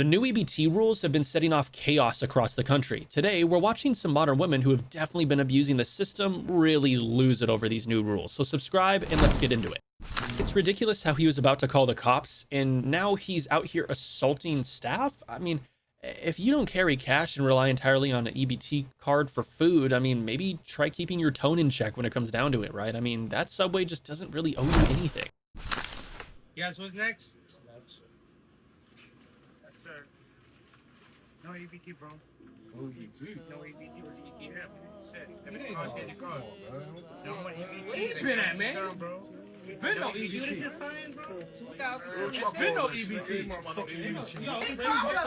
The new EBT rules have been setting off chaos across the country. Today, we're watching some modern women who have definitely been abusing the system really lose it over these new rules. So subscribe and let's get into it. It's ridiculous how he was about to call the cops and now he's out here assaulting staff. I mean, if you don't carry cash and rely entirely on an EBT card for food, I mean, maybe try keeping your tone in check when it comes down to it, right? I mean, that Subway just doesn't really owe you anything. Yes, what's next? Yes, sir. No EBT, bro. No EBT. No EBT. What do you have? Everything else in the car. No EBT. Where you been at, man? Bro. Been no EBT. You didn't sign, bro. 2000. Been no EBT.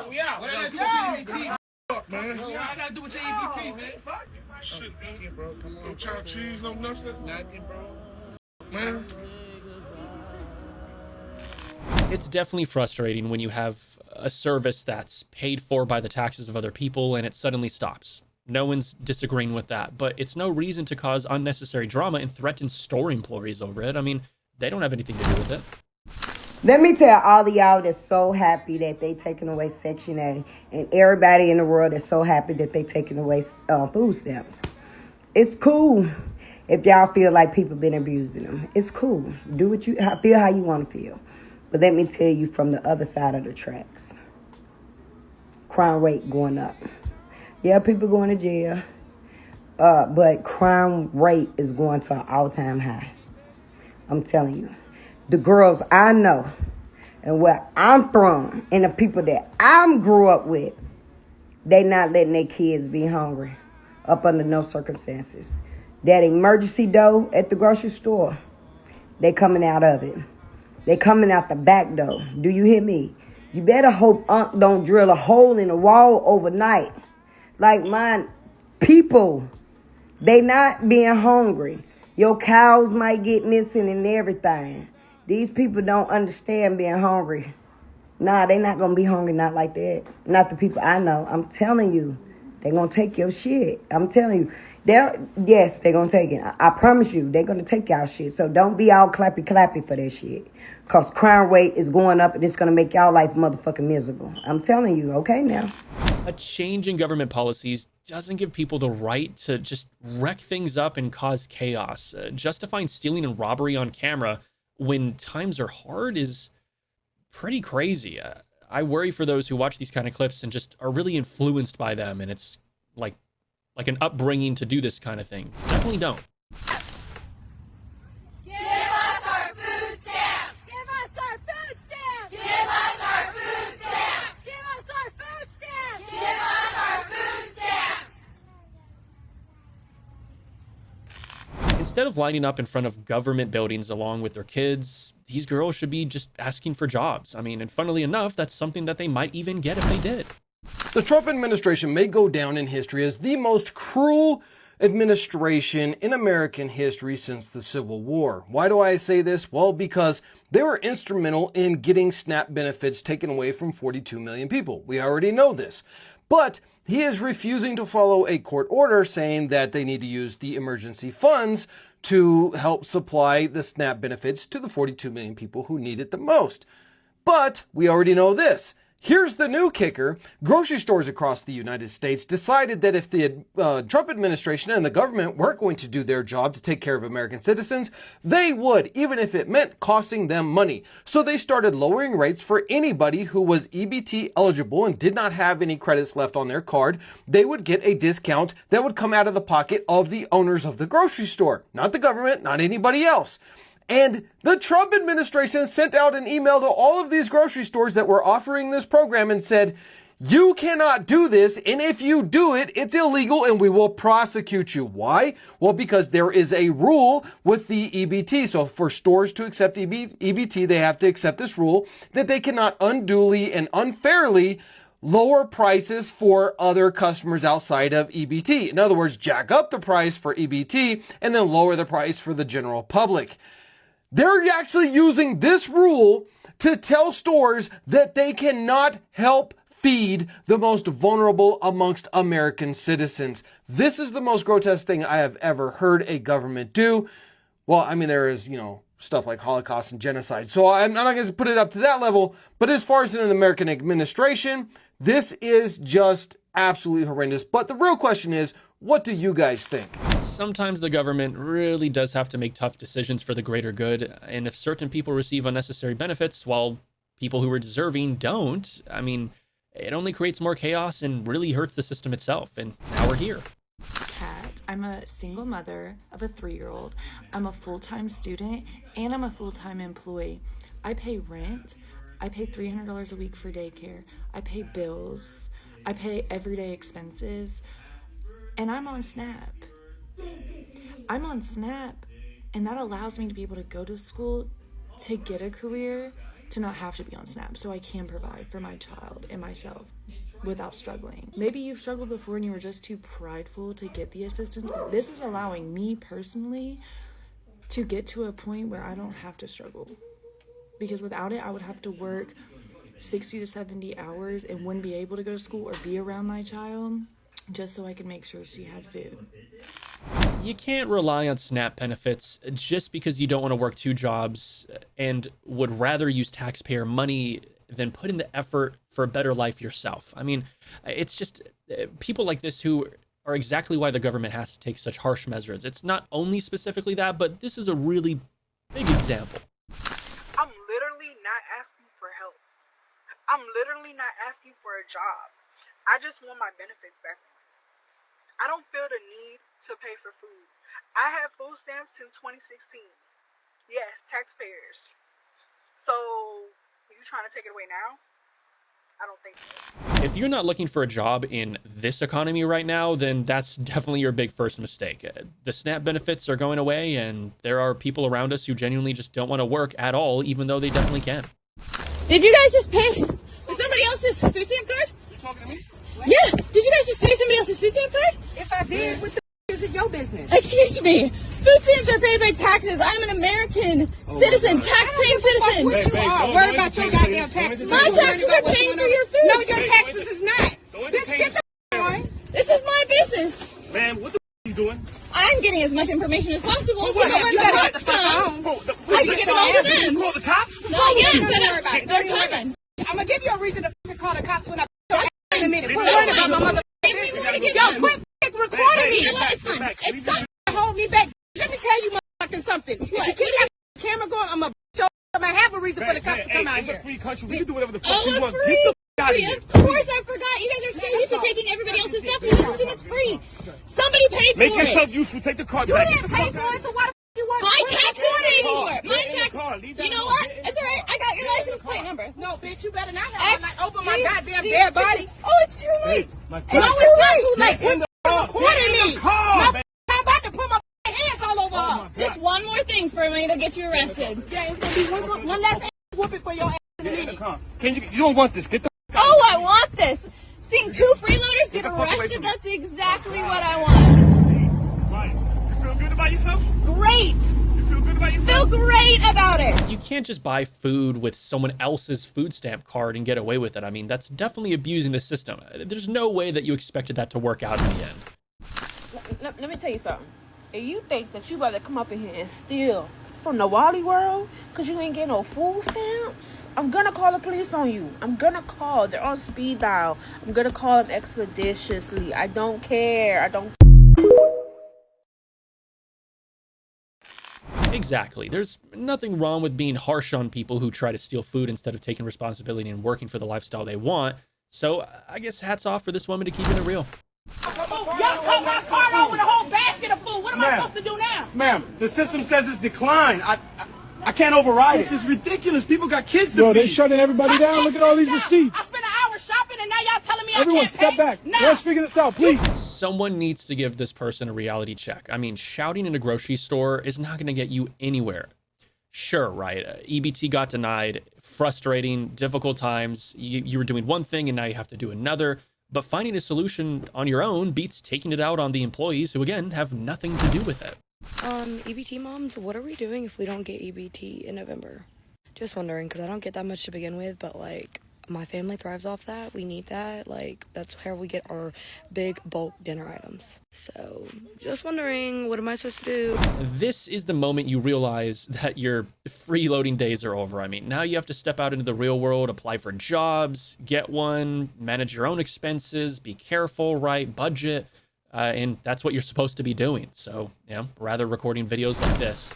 We out. What I gotta do with EBT? Fuck, man. What I gotta do with your EBT, man? Fuck. Shit, man. Bro, come on. No chopped cheese, no nothing. Nothing, bro. Man. It's definitely frustrating when you have a service that's paid for by the taxes of other people and it suddenly stops. No one's disagreeing with that, but it's no reason to cause unnecessary drama and threaten store employees over it. I mean, they don't have anything to do with it. Let me tell all of y'all that's so happy that they taking away Section 8, and everybody in the world that's so happy that they taking away food stamps. It's cool if y'all feel like people been abusing them. It's cool. Do what you feel how you want to feel. But let me tell you from the other side of the tracks. Crime rate going up. Yeah, people going to jail. But crime rate is going to an all-time high. I'm telling you. The girls I know and where I'm from and the people that I grew up with, they not letting their kids be hungry up under no circumstances. That emergency door at the grocery store, they coming out of it. They coming out the back door. Do you hear me? You better hope Unc don't drill a hole in the wall overnight. Like mine, people, they not being hungry. Your cows might get missing and everything. These people don't understand being hungry. Nah, they not gonna be hungry, not like that. Not the people I know. I'm telling you, they gonna take your shit. I'm telling you. Yes, they're gonna take it. I promise you, they're gonna take y'all shit. So don't be all clappy for that shit. Cause crime rate is going up and it's gonna make y'all life motherfucking miserable. I'm telling you, okay now. A change in government policies doesn't give people the right to just wreck things up and cause chaos. Justifying stealing and robbery on camera when times are hard is pretty crazy. I worry for those who watch these kind of clips and just are really influenced by them, and it's like an upbringing to do this kind of thing. Definitely don't. Give us our food stamps! Give us our food stamps! Give us our food stamps! Give us our food stamps! Give us our food stamps! Instead of lining up in front of government buildings along with their kids, these girls should be just asking for jobs. I mean, and funnily enough, that's something that they might even get if they did. The Trump administration may go down in history as the most cruel administration in American history since the Civil War. Why do I say this? Well, because they were instrumental in getting SNAP benefits taken away from 42 million people. We already know this. But he is refusing to follow a court order saying that they need to use the emergency funds to help supply the SNAP benefits to the 42 million people who need it the most. But we already know this. Here's the new kicker. Grocery stores across the United States decided that if the Trump administration and the government weren't going to do their job to take care of American citizens, they would, even if it meant costing them money. So they started lowering rates for anybody who was EBT eligible and did not have any credits left on their card. They would get a discount that would come out of the pocket of the owners of the grocery store, not the government, not anybody else. And the Trump administration sent out an email to all of these grocery stores that were offering this program and said, you cannot do this, and if you do it, it's illegal and we will prosecute you. Why? Well, because there is a rule with the EBT. So for stores to accept EBT, they have to accept this rule that they cannot unduly and unfairly lower prices for other customers outside of EBT. In other words, jack up the price for EBT and then lower the price for the general public. They're actually using this rule to tell stores that they cannot help feed the most vulnerable amongst American citizens. This is the most grotesque thing I have ever heard a government do. Well, I mean, there is, stuff like Holocaust and genocide. So I'm not going to put it up to that level, but as far as in an American administration, this is just absolutely horrendous. But the real question is, what do you guys think? Sometimes the government really does have to make tough decisions for the greater good, and if certain people receive unnecessary benefits while people who are deserving don't, I mean, it only creates more chaos and really hurts the system itself, and now we're here. Kat. I'm a single mother of a 3-year-old. I'm a full-time student, and I'm a full-time employee. I pay rent. I pay $300 a week for daycare. I pay bills. I pay everyday expenses. And I'm on SNAP. I'm on SNAP, and that allows me to be able to go to school, to get a career, to not have to be on SNAP, so I can provide for my child and myself without struggling. Maybe you've struggled before and you were just too prideful to get the assistance. This is allowing me personally to get to a point where I don't have to struggle. Because without it, I would have to work 60 to 70 hours and wouldn't be able to go to school or be around my child just so I could make sure she had food. You can't rely on SNAP benefits just because you don't want to work 2 jobs and would rather use taxpayer money than put in the effort for a better life yourself. I mean, it's just people like this who are exactly why the government has to take such harsh measures. It's not only specifically that, but this is a really big example. I'm literally not asking for help. I'm literally not asking for a job. I just want my benefits back. I don't feel the need to pay for food. I have food stamps since 2016. Yes, taxpayers. So, you trying to take it away now? I don't think so. If you're not looking for a job in this economy right now, then that's definitely your big first mistake. The SNAP benefits are going away, and there are people around us who genuinely just don't want to work at all, even though they definitely can. Did you guys just pay for somebody else's food stamp card? You talking to me? Yeah. Did you guys just pay somebody else's food stamp card? If I did, what the is it your business? Excuse me. Food stamps are paid by taxes. I'm an American citizen, tax-paying citizen. What you are? Worry about your goddamn taxes. My taxes are paying for your food. No, your taxes is not. Just get the on. This is my business. Man, what the you doing? I'm getting as much information as possible, so Well, that when you the better get cops the fuck come, on. I can give it all to them. Call the cops? Not yet, Don't worry about but it. they're coming. I'm gonna give you a reason to fucking call the cops when I in a minute. Quit worrying about my mother. Give me more to give Yo, them. quit fucking recording me. You know what? It's fine. It's fine. Hold me back. Let me tell you motherfucking something. If you keep that camera going, I'm gonna show I'm gonna have a reason for the cops to come out It's a here. free country. We can do whatever the fuck Oh, we a want. free. Get the fuck out of here. Of course, I forgot. You guys are so used to taking everybody else's stuff. You just assume it's free. Somebody paid Make for it. yourself useful. Take the card You back. didn't pay for it, so why the fuck you want My taxes paid for it. My Get in the tax. car. Leave that You know alone. what? Get in It's the all right. I got your license plate number. No, bitch, you better not have my open my goddamn XD. dead body. Oh, it's too late. My No, it's not too late. Get in the car. Recording Get in me. the car, No, man. I'm about to put my hands all over her. Just one more thing for me to get you arrested. Yeah, it's gonna be one last ass whooping for your ass in a Get in the minute. car. You don't want this. Get the Oh, I want this. Seeing 2 freeloaders get the fuck away from arrested, me. that's exactly what I want. Right. You feel good about yourself? Great. You feel good about Feel yourself? great about it. You can't just buy food with someone else's food stamp card and get away with it. I mean, that's definitely abusing the system. There's no way that you expected that to work out in the end. Let me tell you something. If you think that you about to come up in here and steal from the Wally world because you ain't getting no food stamps, I'm gonna call the police on you. I'm gonna call. They're on speed dial. I'm gonna call them expeditiously. I don't care. I don't. Exactly. There's nothing wrong with being harsh on people who try to steal food instead of taking responsibility and working for the lifestyle they want. So I guess hats off for this woman to keeping it real. Y'all cut my car out with a whole basket of food. What am I supposed to do now? Ma'am, the system says it's declined. I can't override it. This is ridiculous. People got kids to feed. They're shutting everybody down. Look at all these receipts. I spent an hour shopping and now y'all telling me Everyone I can't step pay? back. Nah. Let's figure this out, please. Someone needs to give this person a reality check. I mean, shouting in a grocery store is not going to get you anywhere. Sure, right? EBT got denied. Frustrating, difficult times. You were doing one thing and now you have to do another. But finding a solution on your own beats taking it out on the employees who, again, have nothing to do with it. EBT moms, what are we doing if we don't get EBT in November? Just wondering, because I don't get that much to begin with, but like, My family thrives off that. We need that. Like, that's where we get our big bulk dinner items. So, just wondering, what am I supposed to do? This is the moment you realize that your freeloading days are over. I mean, now you have to step out into the real world, apply for jobs, get one, manage your own expenses, be careful, right? Budget. And that's what you're supposed to be doing. So, yeah, rather recording videos like this.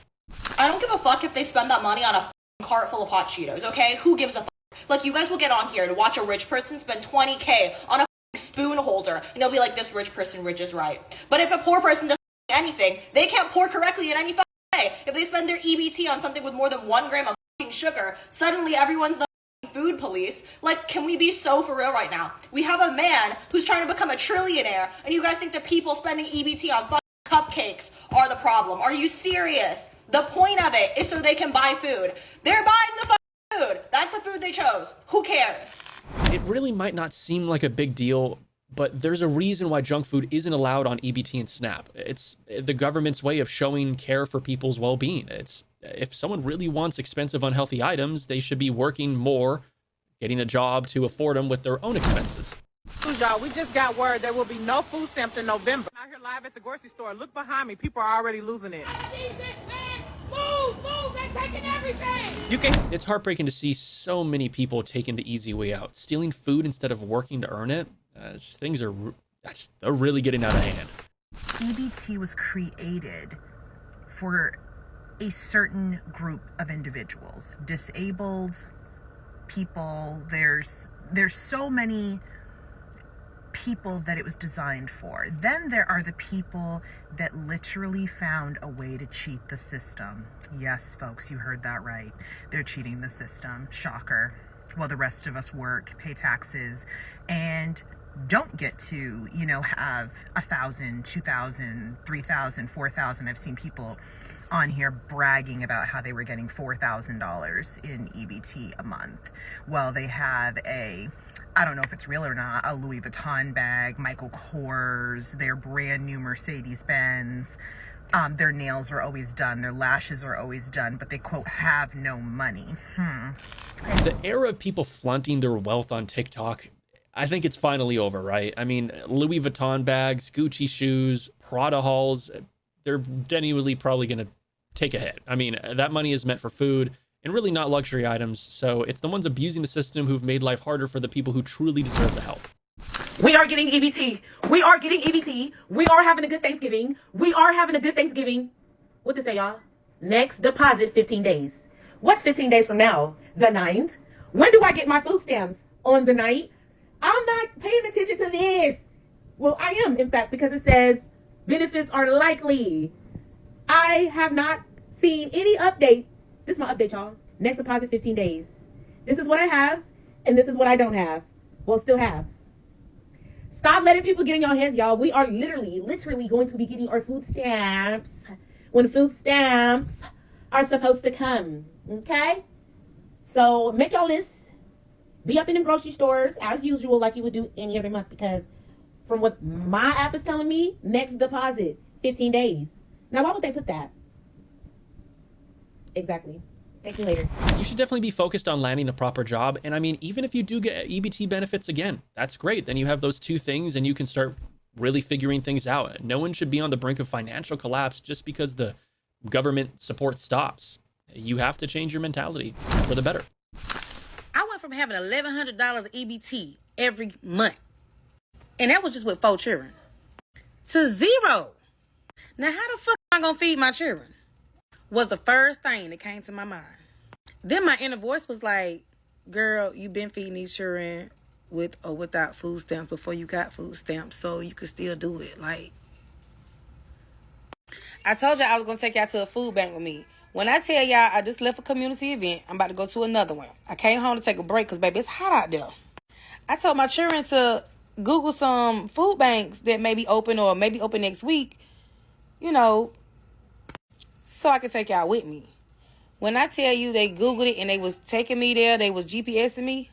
I don't give a fuck if they spend that money on a cart full of hot Cheetos, okay? Who gives a fuck? Like, you guys will get on here and watch a rich person spend $20K on a spoon holder, and they'll be like, this rich person rich is right. But if a poor person doesn't anything, they can't pour correctly in any way. If they spend their EBT on something with more than 1 gram of sugar, suddenly everyone's the food police. Like, can we be so for real right now? We have a man who's trying to become a trillionaire, and you guys think the people spending EBT on cupcakes are the problem. Are you serious? The point of it is so they can buy food. They're buying the food. That's the food they chose. Who cares? It really might not seem like a big deal, but there's a reason why junk food isn't allowed on EBT and SNAP. It's the government's way of showing care for people's well-being. It's if someone really wants expensive, unhealthy items, they should be working more, getting a job to afford them with their own expenses. Y'all, we just got word there will be no food stamps in November. I'm out here live at the grocery store. Look behind me. People are already losing it. Move, they're taking everything. It's heartbreaking to see so many people taking the easy way out, stealing food instead of working to earn it. They're really getting out of hand. EBT was created for a certain group of individuals, disabled people. There's so many people that it was designed for. Then there are the people that literally found a way to cheat the system. Yes, folks, you heard that right. They're cheating the system. Shocker. While the rest of us work, pay taxes, and don't get to, have 1,000, 2,000, 3,000, 4,000. I've seen people on here bragging about how they were getting $4,000 in EBT a month. Well, they have I don't know if it's real or not, a Louis Vuitton bag, Michael Kors, their brand new Mercedes-Benz. Their nails are always done, their lashes are always done, but they, quote, have no money. The era of people flaunting their wealth on TikTok, I think it's finally over, right? I mean, Louis Vuitton bags, Gucci shoes, Prada hauls, they're genuinely probably going to take a hit. I mean, that money is meant for food and really not luxury items. So it's the ones abusing the system who've made life harder for the people who truly deserve the help. We are getting EBT. We are getting EBT. We are having a good Thanksgiving. We are having a good Thanksgiving. What to say, y'all? Next deposit, 15 days. What's 15 days from now? The 9th. When do I get my food stamps? On the 9th? I'm not paying attention to this. Well, I am, in fact, because it says benefits are likely. I have not seen any update. This is my update, y'all. Next deposit, 15 days. This is what I have, and this is what I don't have. Well, still have. Stop letting people get in your hands, y'all. We are literally going to be getting our food stamps when food stamps are supposed to come. Okay? So make your list. Be up in the grocery stores as usual, like you would do any other month, because from what my app is telling me, next deposit, 15 days. Now, why would they put that? Exactly. Thank you later. You should definitely be focused on landing a proper job. And I mean, even if you do get EBT benefits again, that's great. Then you have those two things and you can start really figuring things out. No one should be on the brink of financial collapse just because the government support stops. You have to change your mentality for the better. I went from having $1,100 EBT every month, and that was just with 4 children, to 0. Now, how the fuck am I gonna feed my children? Was the first thing that came to my mind. Then my inner voice was like, girl, you been feeding these children with or without food stamps before you got food stamps, so you could still do it. Like, I told y'all I was gonna take y'all to a food bank with me. When I tell y'all I just left a community event, I'm about to go to another one. I came home to take a break because, baby, it's hot out there. I told my children to Google some food banks that may be open or maybe open next week, so I could take y'all with me. When I tell you they Googled it and they was taking me there, they was GPSing me,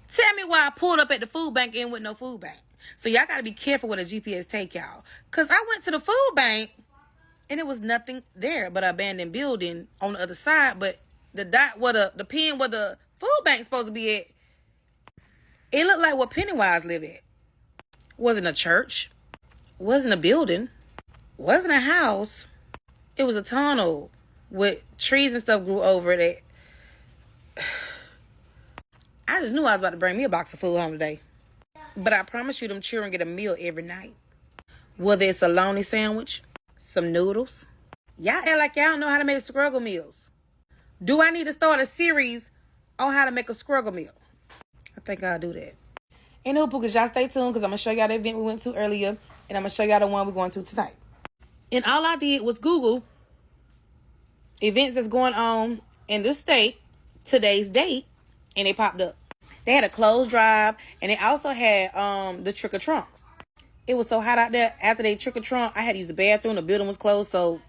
tell me why I pulled up at the food bank and with no food bank. So y'all got to be careful with a GPS take y'all. Because I went to the food bank and there was nothing there but an abandoned building on the other side. But the dot where the pin where the food bank's supposed to be at, It looked like what Pennywise lived at. Wasn't a church. Wasn't a building. Wasn't a house. It was a tunnel with trees and stuff grew over it. I just knew I was about to bring me a box of food home today. But I promise you them children get a meal every night. Whether it's a lonely sandwich, some noodles. Y'all act like y'all don't know how to make Scruggle meals. Do I need to start a series on how to make a Scruggle meal? I think I'll do that. Anywho, Pookas, y'all stay tuned because I'm going to show y'all the event we went to earlier. And I'm going to show y'all the one we're going to tonight. And all I did was Google events that's going on in this state, today's date, and they popped up. They had a clothes drive, and they also had the trick or trunks. It was so hot out there. After they trick or trunk, I had to use the bathroom. The building was closed, so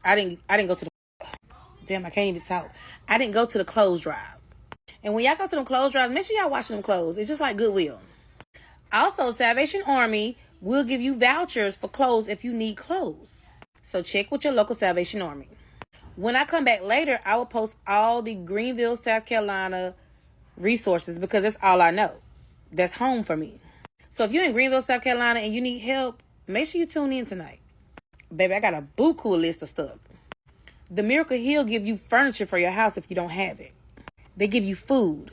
I didn't go to the. Damn, I can't even talk. I didn't go to the clothes drive. And when y'all go to them clothes drives, make sure y'all washing them clothes. It's just like Goodwill. Also, Salvation Army will give you vouchers for clothes if you need clothes. So check with your local Salvation Army. When I come back later, I will post all the Greenville, South Carolina resources because that's all I know. That's home for me. So if you're in Greenville, South Carolina and you need help, make sure you tune in tonight. Baby, I got a buku list of stuff. The Miracle Hill give you furniture for your house if you don't have it. They give you food.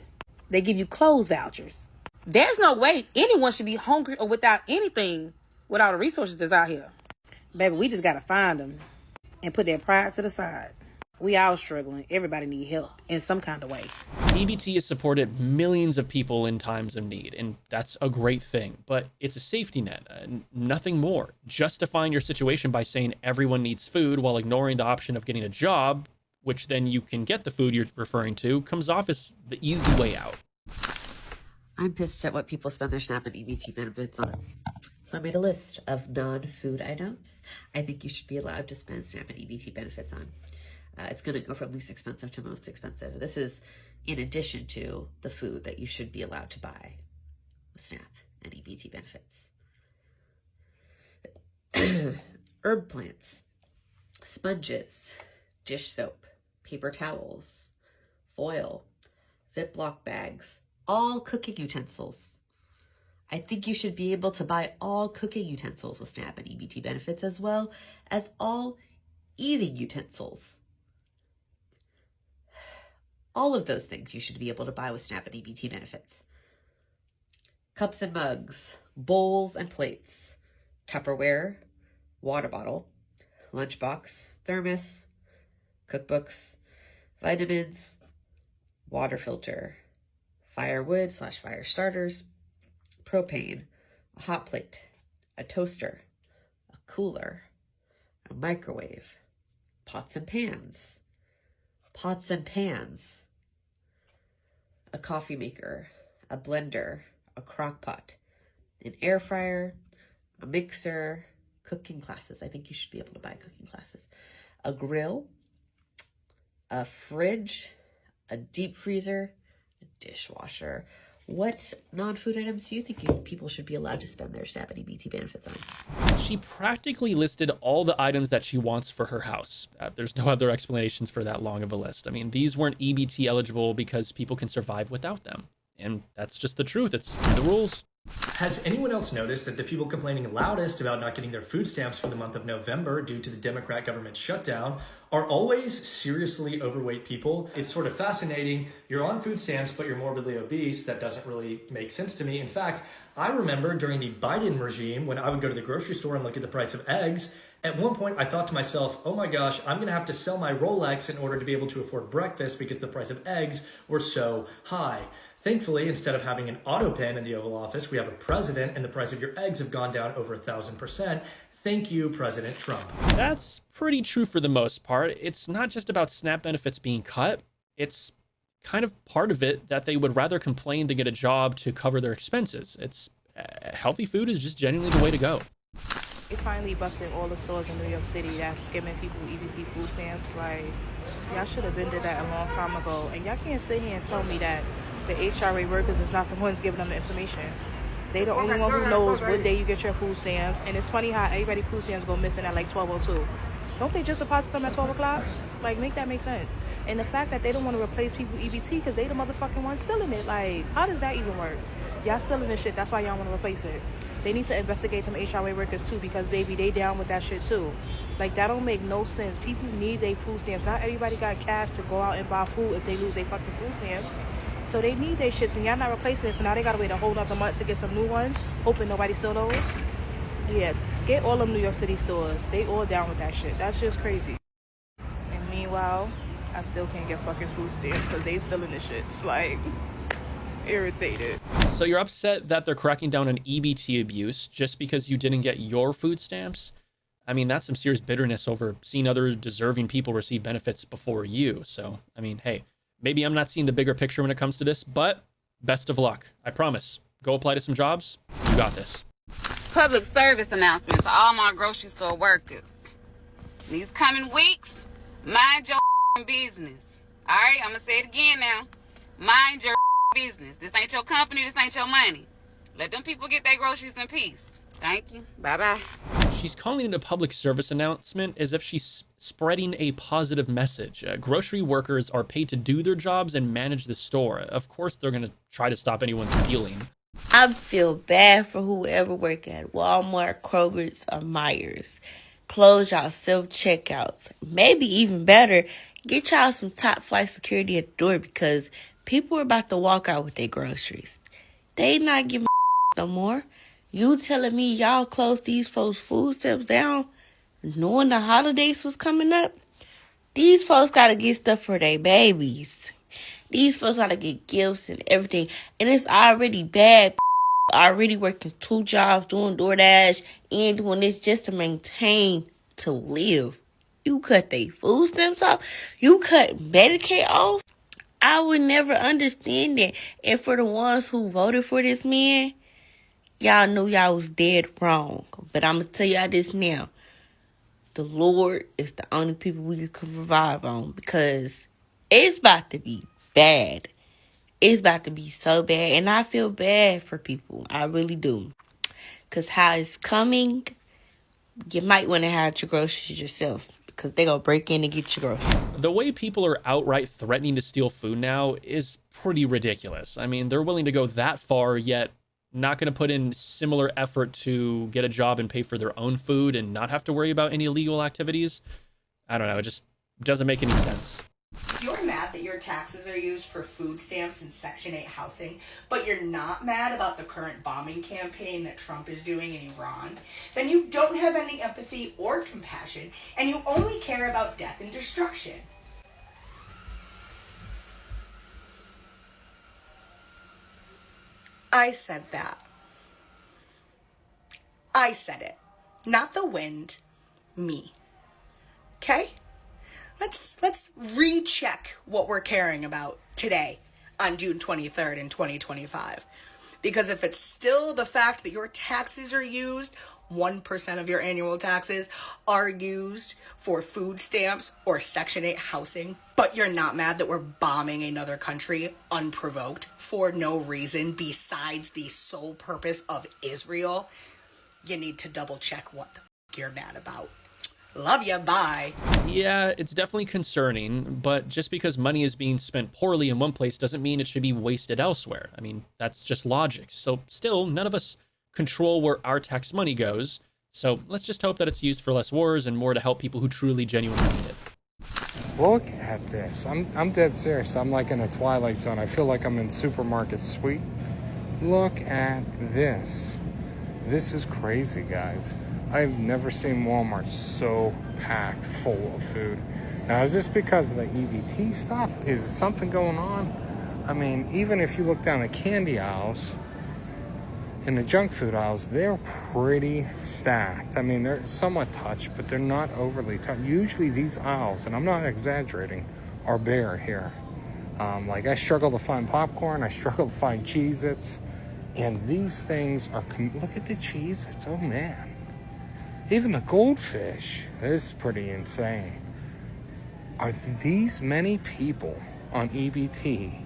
They give you clothes vouchers. There's no way anyone should be hungry or without anything with all the resources that's out here. Baby, we just got to find them and put their pride to the side. We all struggling. Everybody need help in some kind of way. EBT has supported millions of people in times of need, and that's a great thing. But it's a safety net, nothing more. Justifying your situation by saying everyone needs food while ignoring the option of getting a job, which then you can get the food you're referring to, comes off as the easy way out. I'm pissed at what people spend their SNAP and EBT benefits on. So I made a list of non-food items I think you should be allowed to spend SNAP and EBT benefits on. It's going to go from least expensive to most expensive. This is in addition to the food that you should be allowed to buy with SNAP and EBT benefits. Herb plants, sponges, dish soap, paper towels, foil, Ziploc bags, all cooking utensils. I think you should be able to buy all cooking utensils with SNAP and EBT benefits as well as all eating utensils. All of those things you should be able to buy with SNAP and EBT benefits. Cups and mugs, bowls and plates, Tupperware, water bottle, lunchbox, thermos, cookbooks, vitamins, water filter, firewood/fire starters, propane, a hot plate, a toaster, a cooler, a microwave, pots and pans, a coffee maker, a blender, a crock pot, an air fryer, a mixer, cooking classes. I think you should be able to buy cooking classes. A grill, a fridge, a deep freezer, a dishwasher. What non-food items do you think people should be allowed to spend their SNAP and EBT benefits on? She practically listed all the items that she wants for her house. There's no other explanations for that long of a list. I mean, these weren't EBT eligible because people can survive without them. And that's just the truth. It's the rules. Has anyone else noticed that the people complaining loudest about not getting their food stamps for the month of November due to the Democrat government shutdown are always seriously overweight people? It's sort of fascinating. You're on food stamps, but you're morbidly obese. That doesn't really make sense to me. In fact, I remember during the Biden regime, when I would go to the grocery store and look at the price of eggs, at one point I thought to myself, oh my gosh, I'm going to have to sell my Rolex in order to be able to afford breakfast because the price of eggs were so high. Thankfully, instead of having an auto pen in the Oval Office, we have a president, and the price of your eggs have gone down over 1,000%. Thank you, President Trump. That's pretty true for the most part. It's not just about SNAP benefits being cut. It's kind of part of it that they would rather complain than get a job to cover their expenses. It's healthy food is just genuinely the way to go. They finally busted all the stores in New York City that's skimming people EBT food stamps. Like, y'all should have been did that a long time ago. And y'all can't sit here and tell me that the HRA workers is not the ones giving them the information. They the only one who knows what day you get your food stamps. And it's funny how everybody food stamps go missing at like 12:02. Don't they just deposit them at 12 o'clock? Like, make that make sense. And the fact that they don't want to replace people with EBT because they the motherfucking ones stealing it. Like, how does that even work? Y'all stealing this shit. That's why y'all want to replace it. They need to investigate them HRA workers too, because baby, they down with that shit too. Like, that don't make no sense. People need their food stamps. Not everybody got cash to go out and buy food if they lose their fucking food stamps. So they need their shits, and y'all not replacing it. So now they gotta wait a whole nother month to get some new ones, hoping nobody steal those. Yeah, get all them New York City stores. They all down with that shit. That's just crazy. And meanwhile, I still can't get fucking food stamps because they stealing the shits. Like, irritated. So you're upset that they're cracking down on EBT abuse just because you didn't get your food stamps? I mean, that's some serious bitterness over seeing other deserving people receive benefits before you. So, I mean, hey, maybe I'm not seeing the bigger picture when it comes to this, but best of luck. I promise. Go apply to some jobs. You got this. Public service announcement to all my grocery store workers. These coming weeks, mind your business. All right, I'm going to say it again now. Mind your business. This ain't your company. This ain't your money. Let them people get their groceries in peace. Thank you. Bye-bye. She's calling it a public service announcement as if she's spreading a positive message. Grocery workers are paid to do their jobs and manage the store. Of course, they're going to try to stop anyone stealing. I feel bad for whoever work at Walmart, Kroger's, or Myers. Close y'all self-checkouts. Maybe even better, get y'all some top-flight security at the door because people are about to walk out with their groceries. They not giving no more. You telling me y'all closed these folks' food stamps down knowing the holidays was coming up? These folks got to get stuff for their babies. These folks got to get gifts and everything. And it's already bad. Already working 2 jobs, doing DoorDash, and doing this just to maintain, to live. You cut their food stamps off. You cut Medicaid off. I would never understand that. And for the ones who voted for this man, y'all knew y'all was dead wrong. But I'm going to tell y'all this now. The Lord is the only people we can revive on because it's about to be bad. It's about to be so bad. And I feel bad for people. I really do. Because how it's coming, you might want to have your groceries yourself. Because they're going to break in and get your groceries. The way people are outright threatening to steal food now is pretty ridiculous. I mean, they're willing to go that far, yet not going to put in similar effort to get a job and pay for their own food and not have to worry about any illegal activities. I don't know. It just doesn't make any sense. You're mad that your taxes are used for food stamps and Section 8 housing, but you're not mad about the current bombing campaign that Trump is doing in Iran, then you don't have any empathy or compassion, and you only care about death and destruction. I said that. I said it. Not the wind. Me. Okay? Let's recheck what we're caring about today on June 23rd in 2025. Because if it's still the fact that your taxes are used, 1% of your annual taxes are used for food stamps or Section 8 housing, but you're not mad that we're bombing another country unprovoked for no reason besides the sole purpose of Israel, you need to double check what the f*** you're mad about. Love ya, bye. Yeah, it's definitely concerning, but just because money is being spent poorly in one place doesn't mean it should be wasted elsewhere. I mean, that's just logic. So still, none of us control where our tax money goes. So let's just hope that it's used for less wars and more to help people who truly genuinely need it. Look at this. I'm dead serious. I'm like in a Twilight Zone. I feel like I'm in Supermarket Suite. Look at this. This is crazy, guys. I've never seen Walmart so packed full of food. Now, is this because of the EBT stuff? Is something going on? I mean, even if you look down the candy aisles, in the junk food aisles, they're pretty stacked. I mean, they're somewhat touched, but they're not overly touched. Usually these aisles, and I'm not exaggerating, are bare here. Like, I struggle to find popcorn. I struggle to find Cheez-Its. And these things are... Look at the Cheez-Its. Oh, man. Even the goldfish. This is pretty insane. Are these many people on EBT?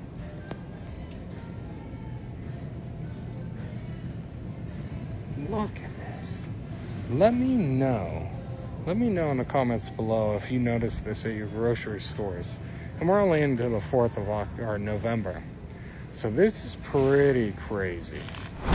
Look at this. Let me know. Let me know in the comments below if you notice this at your grocery stores. And we're only into the 4th of November. So this is pretty crazy.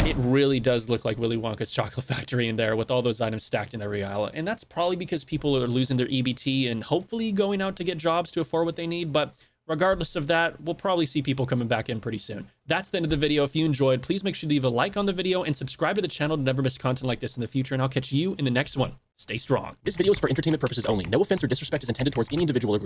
It really does look like Willy Wonka's chocolate factory in there with all those items stacked in every aisle. And that's probably because people are losing their EBT and hopefully going out to get jobs to afford what they need. But regardless of that, we'll probably see people coming back in pretty soon. That's the end of the video. If you enjoyed, please make sure to leave a like on the video and subscribe to the channel to never miss content like this in the future. And I'll catch you in the next one. Stay strong. This video is for entertainment purposes only. No offense or disrespect is intended towards any individual or group.